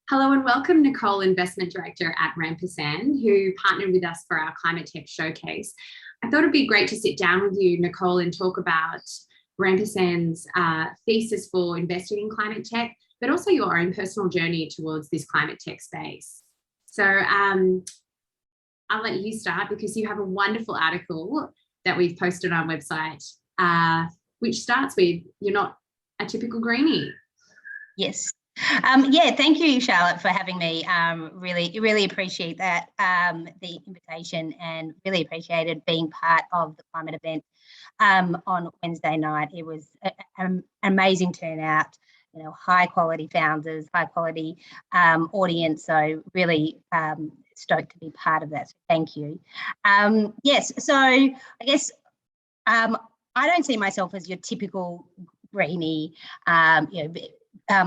Hello and welcome, Nicole, Investment Director at Rampersand, who partnered with us for our Climate Tech Showcase. I thought it'd be great to sit down with you, Nicole, and talk about Rampersand's thesis for investing in climate tech, but also your own personal journey towards this climate tech space. So I'll let you start because you have a wonderful article that we've posted on our website, which starts with, "You're not a typical Greenie." Yes. Yeah, thank you, Charlotte, for having me. Really appreciate that, the invitation, and really appreciated being part of the climate event on Wednesday night. It was an amazing turnout, you know, high quality founders, high quality audience. So really stoked to be part of that. So thank you. Yes, so I guess I don't see myself as your typical Greenie, you know,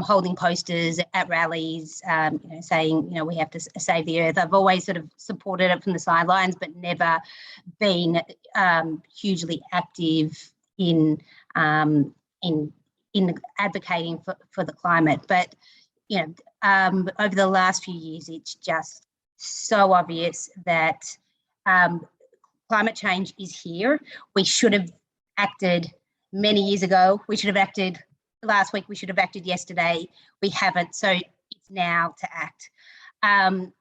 holding posters at rallies, you know, saying, you know, we have to save the earth. I've always sort of supported it from the sidelines, but never been hugely active in advocating for the climate. But, you know, over the last few years, it's just so obvious that climate change is here. We should have acted many years ago. We should have acted last week. We should have acted yesterday. We haven't. So it's now to act. And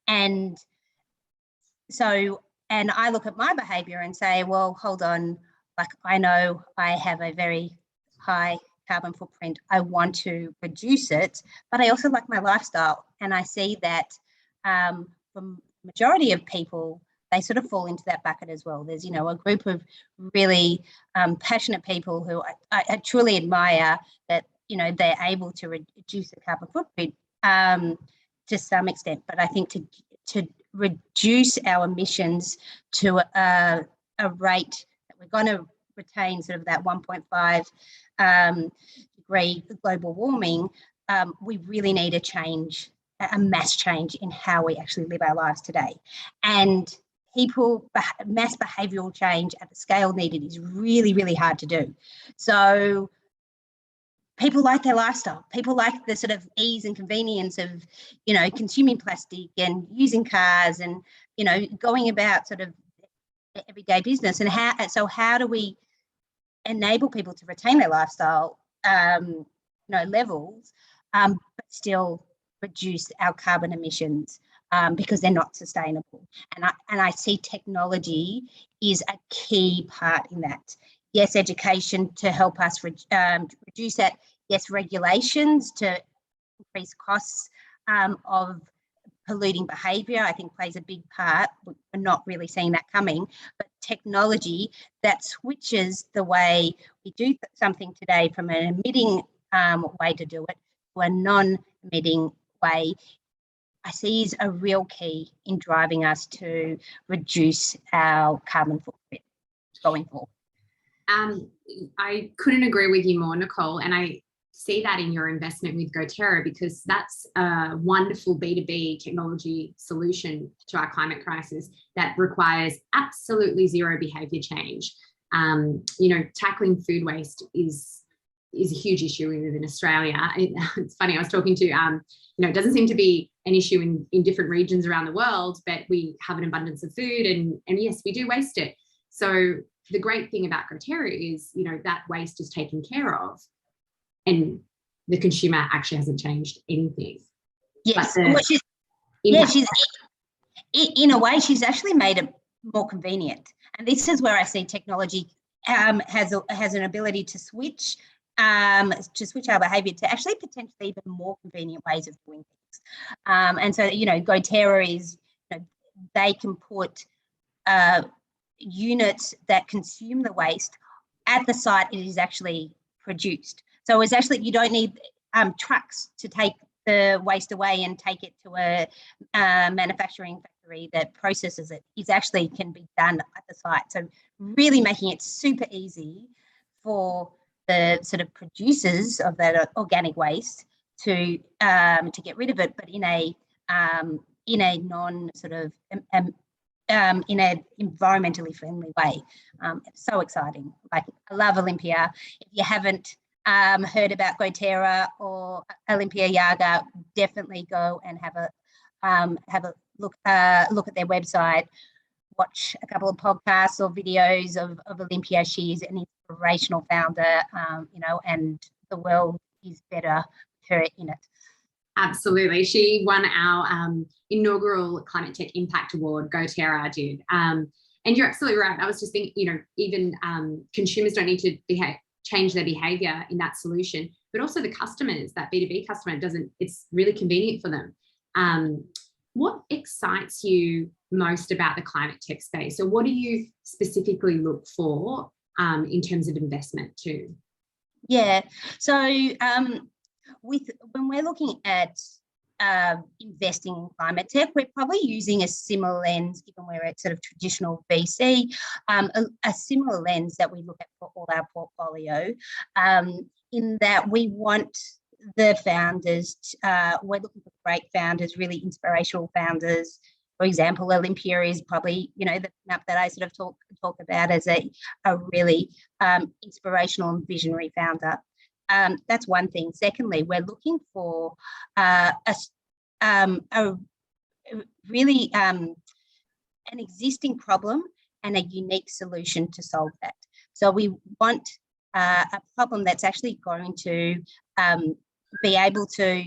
I look at my behaviour and say, well, hold on, like, I know I have a very high carbon footprint. I want to reduce it, but I also like my lifestyle. And I see that from the majority of people, they sort of fall into that bucket as well. There's, you know, a group of really passionate people who I truly admire, that, you know, they're able to reduce the carbon footprint to some extent. But I think to reduce our emissions to a rate that we're going to retain sort of that 1.5 degree global warming, we really need a mass change in how we actually live our lives today. And mass behavioural change at the scale needed is really, really hard to do. So people like their lifestyle. People like the sort of ease and convenience of, you know, consuming plastic and using cars and, you know, going about sort of everyday business. And how do we enable people to retain their lifestyle, you know, levels, but still reduce our carbon emissions? Because they're not sustainable. And I see technology is a key part in that. Yes, education to help us reduce that. Yes, regulations to increase costs of polluting behaviour, I think, plays a big part. We're not really seeing that coming. But technology that switches the way we do something today from an emitting way to do it to a non-emitting way, I see is a real key in driving us to reduce our carbon footprint going forward. I couldn't agree with you more, Nicole, and I see that in your investment with Goterra, because that's a wonderful B2B technology solution to our climate crisis that requires absolutely zero behaviour change. You know, tackling food waste is a huge issue within Australia. It's funny, I was talking to, you know, it doesn't seem to be an issue in different regions around the world, but we have an abundance of food, and yes, we do waste it. So the great thing about Goterra is, you know, that waste is taken care of, and the consumer actually hasn't changed anything. Yes, she's in a way, she's actually made it more convenient. And this is where I see technology has an ability to switch our behaviour to actually potentially even more convenient ways of doing things. And so, you know, Goterra is, you know, they can put units that consume the waste at the site it is actually produced. So it's actually, you don't need trucks to take the waste away and take it to a manufacturing factory that processes it. It actually can be done at the site. So really making it super easy for the sort of producers of that organic waste to get rid of it, but in a non sort of in a environmentally friendly way. It's so exciting. Like, I love Olympia. If you haven't heard about Goterra or Olympia Yaga, definitely go and have a look at their website, watch a couple of podcasts or videos of Olympia. She's an inspirational founder, and the world is better with her in it. Absolutely. She won our inaugural Climate Tech Impact Award, Goterra did. And you're absolutely right. I was just thinking, even consumers don't need to change their behavior in that solution, but also the customers, that B2B customer it's really convenient for them. What excites you most about the climate tech space? So what do you specifically look for in terms of investment too? Yeah. So when we're looking at investing in climate tech, we're probably using a similar lens, given we're at sort of traditional VC, a similar lens that we look at for all our portfolio, in that we want the founders, we're looking for great founders, really inspirational founders. For example, Olympia is probably, the map that I sort of talk about as a really inspirational and visionary founder. That's one thing. Secondly, we're looking for a really an existing problem and a unique solution to solve that. So we want a problem that's actually going to be able to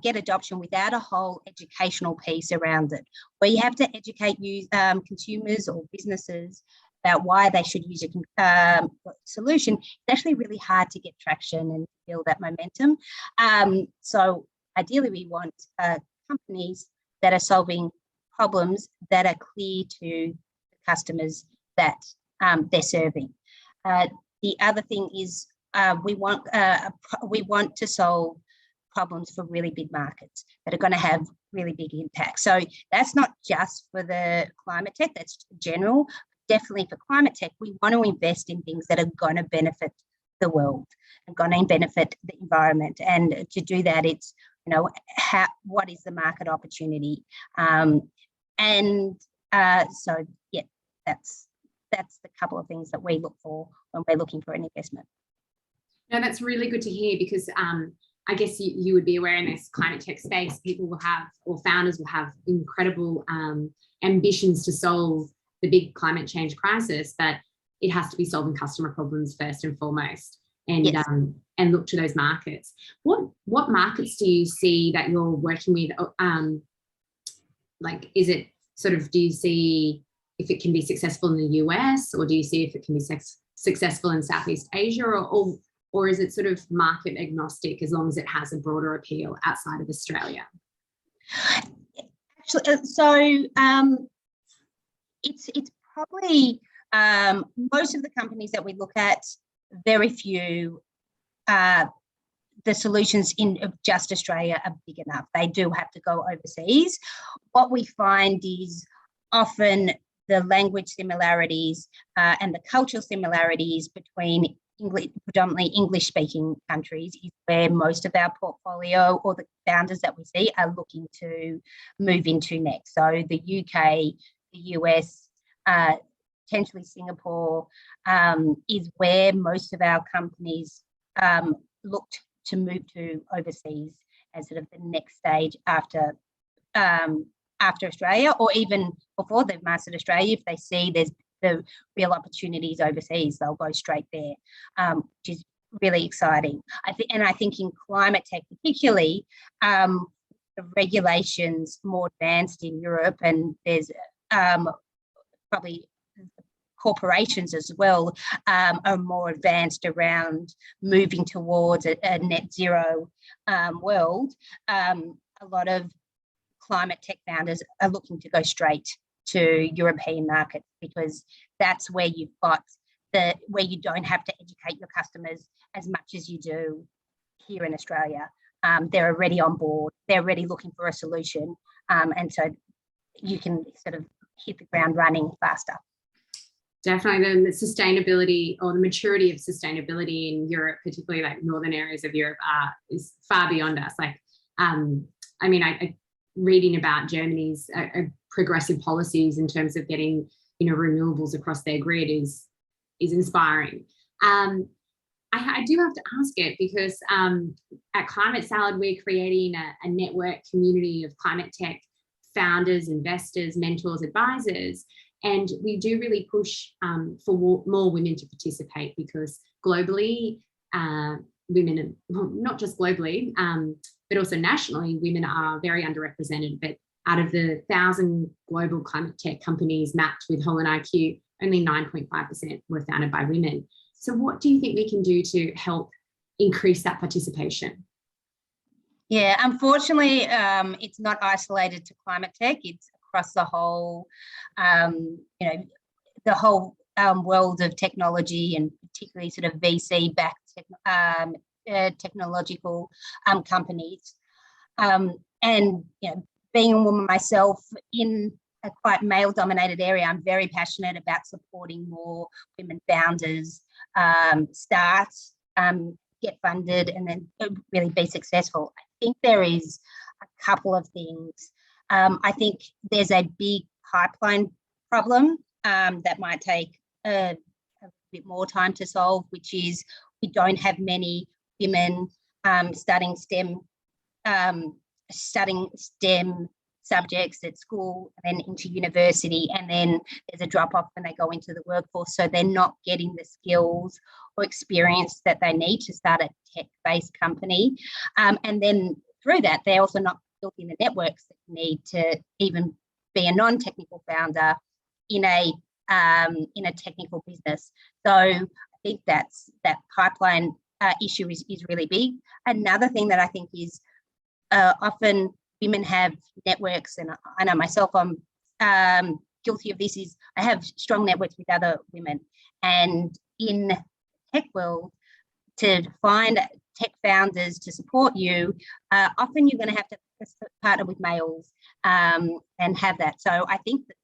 get adoption without a whole educational piece around it, where you have to educate consumers or businesses about why they should use a solution. It's actually really hard to get traction and build that momentum. So ideally, we want companies that are solving problems that are clear to the customers that they're serving. The other thing is we want to solve problems for really big markets that are going to have really big impact. So that's not just for the climate tech, that's general. Definitely for climate tech, we want to invest in things that are going to benefit the world and going to benefit the environment. And to do that, it's, what is the market opportunity? So yeah, that's the couple of things that we look for when we're looking for an investment. No, that's really good to hear, because I guess you would be aware in this climate tech space, people will have, or founders will have, incredible ambitions to solve the big climate change crisis, but it has to be solving customer problems first and foremost, and yes. And look to those markets. What markets do you see that you're working with? Is it sort of, do you see if it can be successful in the US, or do you see if it can be successful in Southeast Asia, or is it sort of market agnostic as long as it has a broader appeal outside of Australia? Actually, so it's probably most of the companies that we look at, very few the solutions in just Australia are big enough. They do have to go overseas. What we find is often the language similarities and the cultural similarities between predominantly English-speaking countries is where most of our portfolio, or the founders that we see, are looking to move into next. So the UK, the US, potentially Singapore, is where most of our companies looked to move to overseas as sort of the next stage after Australia, or even before they've mastered Australia. If they see there's the real opportunities overseas, they'll go straight there, which is really exciting. I think in climate tech particularly, the regulations more advanced in Europe, and there's probably corporations as well are more advanced around moving towards a net zero world. A lot of climate tech founders are looking to go straight to European markets, because that's where you've got where you don't have to educate your customers as much as you do here in Australia. They're already on board, they're already looking for a solution, and so you can sort of hit the ground running faster. Definitely, the sustainability, or the maturity of sustainability in Europe, particularly like northern areas of Europe, is far beyond us. I reading about Germany's progressive policies in terms of getting renewables across their grid is inspiring. I do have to ask it because at Climate Salad, we're creating a network community of climate tech founders, investors, mentors, advisors. And we do really push for more women to participate, because globally, women, not just globally, but also nationally, women are very underrepresented. But out of the 1,000 global climate tech companies mapped with Holland IQ, only 9.5% were founded by women. So what do you think we can do to help increase that participation? Yeah, unfortunately, it's not isolated to climate tech. It's across the whole, the whole world of technology, and particularly sort of VC-backed technological companies. And being a woman myself in a quite male-dominated area, I'm very passionate about supporting more women founders start, get funded, and then really be successful. I think there is a couple of things. I think there's a big pipeline problem that might take a bit more time to solve, which is we don't have many women studying STEM subjects at school and then into university, and then there's a drop off when they go into the workforce, so they're not getting the skills or experience that they need to start a tech-based company, and then through that they're also not building the networks that need to even be a non-technical founder in a technical business. So I think that pipeline issue is really big. Another thing that I think is often women have networks, and I know myself, I'm guilty of this, is I have strong networks with other women. And in the tech world, to find tech founders to support you, often you're going to have to partner with males and have that. So I think that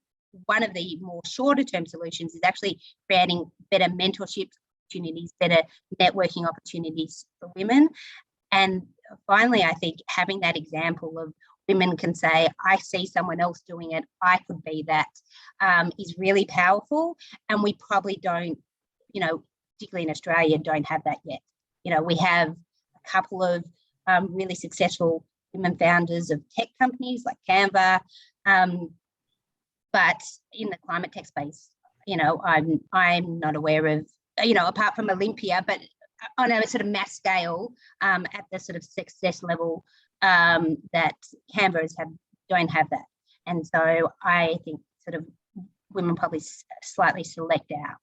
one of the more shorter term solutions is actually creating better mentorship opportunities, better networking opportunities for women. And finally, I think having that example of women can say, I see someone else doing it, I could be that, is really powerful. And we probably don't, particularly in Australia, don't have that yet. We have a couple of really successful women founders of tech companies like Canva, but in the climate tech space, I'm not aware of, apart from Olympia, but on a sort of mass scale, at the sort of success level that Canvas don't have that. And so I think sort of women probably slightly select out,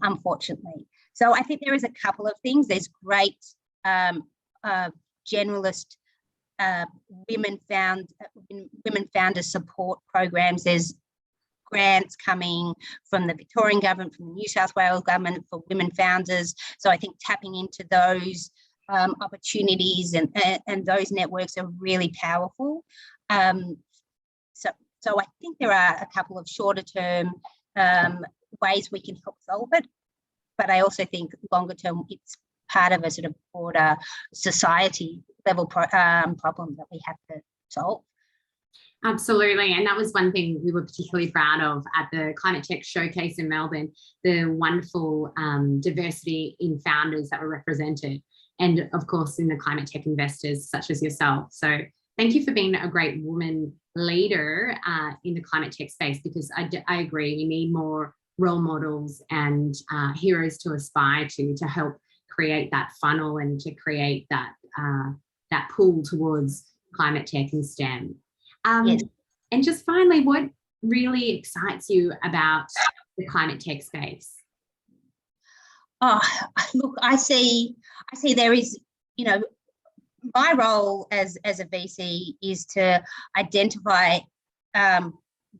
unfortunately. So I think there is a couple of things. There's great generalist women founder support programs. There's grants coming from the Victorian government, from the New South Wales government for women founders. So I think tapping into those opportunities and those networks are really powerful. So I think there are a couple of shorter term ways we can help solve it, but I also think longer term it's part of a sort of broader society level problem that we have to solve. Absolutely. And that was one thing we were particularly proud of at the Climate Tech Showcase in Melbourne, the wonderful diversity in founders that were represented. And of course, in the climate tech investors such as yourself. So thank you for being a great woman leader in the climate tech space, because I agree, we need more role models and heroes to aspire to help create that funnel and to create that pull towards climate tech and STEM. Yes. And just finally, what really excites you about the climate tech space? Oh, look, I see there is, my role as a VC is to identify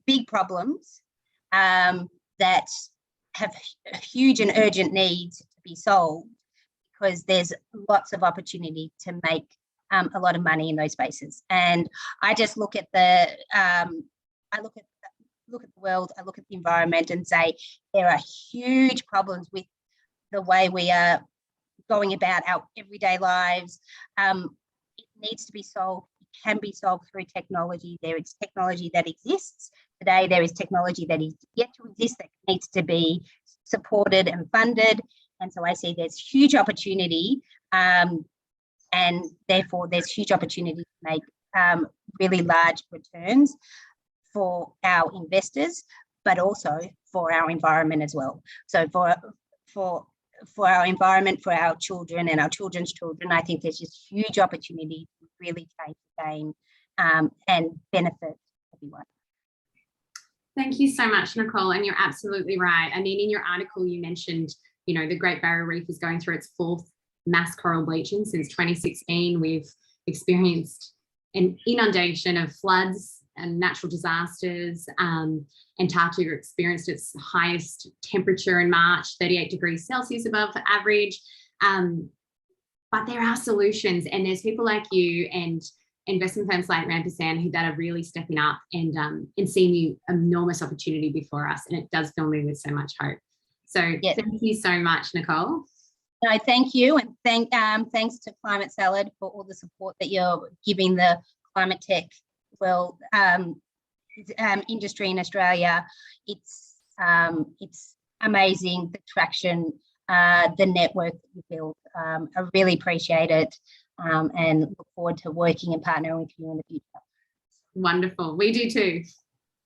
big problems that have huge and urgent needs to be solved, because there's lots of opportunity to make a lot of money in those spaces. And I just look at the world, I look at the environment and say there are huge problems with the way we are going about our everyday lives. It needs to be solved. It can be solved through technology. There is technology that exists today. There is technology that is yet to exist that needs to be supported and funded. And so I see there's huge opportunity, and therefore there's huge opportunity to make really large returns for our investors, but also for our environment as well. So for our environment, for our children and our children's children, I think there's just huge opportunity to really change the game and benefit everyone. Thank you so much, Nicole. And you're absolutely right. I mean, in your article, you mentioned, you know, the Great Barrier Reef is going through its 4th mass coral bleaching since 2016. We've experienced an inundation of floods and natural disasters. Antarctica experienced its highest temperature in March, 38 degrees Celsius above average. But there are solutions, and there's people like you and investment firms like Rampersand that are really stepping up and seeing the enormous opportunity before us. And it does fill me with so much hope. So yes. Thank you so much, Nicole. No, thank you. And thanks to Climate Salad for all the support that you're giving the climate tech industry in Australia. It's amazing, the traction, the network that you built. I really appreciate it, and look forward to working and partnering with you in the future. Wonderful. We do too.